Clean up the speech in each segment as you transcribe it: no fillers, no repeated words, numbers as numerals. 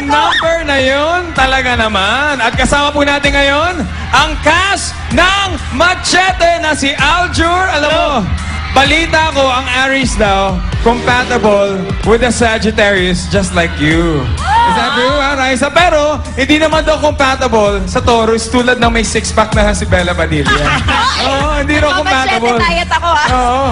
Yung number na yun, talaga naman. At kasama po natin ngayon, ang cast ng Machete na si Aljur. Alam mo, balita ko, ang Aries daw, compatible with the Sagittarius just like you. Is that true, Raisa? Pero, hindi naman daw compatible sa Taurus tulad ng may six-pack na si Bella Padilla. Oo, hindi raw compatible. Machete diet ako Oo.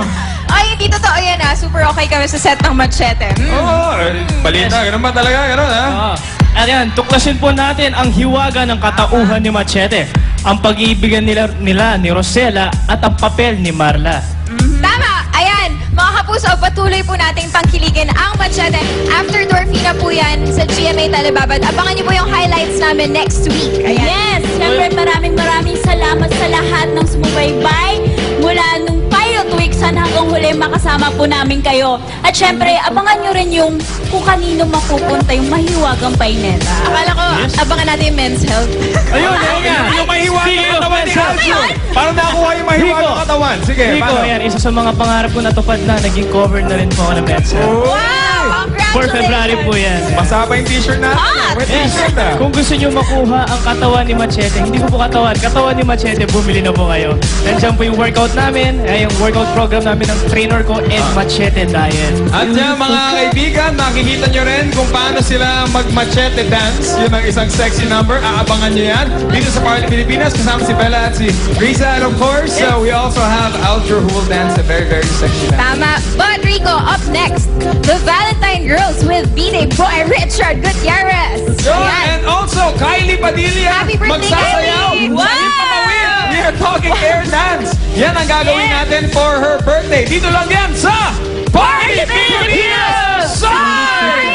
Ay, hindi totoo yan Super okay kami sa set ng Machete. Oo, balita. Ganun ba talaga? Ganun, ha? At yan, tuklasin po natin ang hiwaga ng katauhan ni Machete, ang pag-iibigan nila ni Rosella at ang papel ni Marla. Tama! Ayan, mga kapuso, patuloy po nating pangkiligin ang Machete. After Dorfina po yan sa GMA Telebabad. Abangan niyo po yung highlights namin next week. Ayan. Yes! Siyempre maraming salamat sa lahat ng sumubaybay mula nung pilot weeks hanggang huli makasama po namin kayo. At siyempre, abangan nyo rin yung kung kanino mapupunta yung mahiwagang paineta. Akala ko, abangan natin yung men's health. Ayun, yung mahiwagang katawan ni Aljur. Parang nakuha yung mahiwagang katawan. Sige, Rico, paano? yan, isa sa mga pangarap ko natupad na, naging cover na rin po ako ng Men's Health. Wow! 4 February po yan. Basa pa yung t-shirt natin. Hot! May Yes. t-shirt na. Kung gusto nyo makuha ang katawan ni Machete, hindi ko po katawan ni Machete, bumili na po kayo. Nandiyan po yung workout namin, yung workout program namin ng trainer ko and Machete Diet. At yan, mga kaibigan, makikita nyo rin kung paano sila mag-machete dance. Yun ang isang sexy number. Aabangan nyo yan. Dito sa Party Pilipinas, kasama si Bella at si Risa. And of course, we also have Aljur who will dance a very, very sexy dance. Tama. But Rico, up next, the Valentine Girls with B-Day Boy Richard Gutierrez. Yun, Ayan. and also, Kylie Padilla. Happy birthday, magsasayaw. Kylie! Wow! We are talking air dance. Yan ang gagawin natin for her birthday. Dito lang yan sa Party Pilipinas! Side!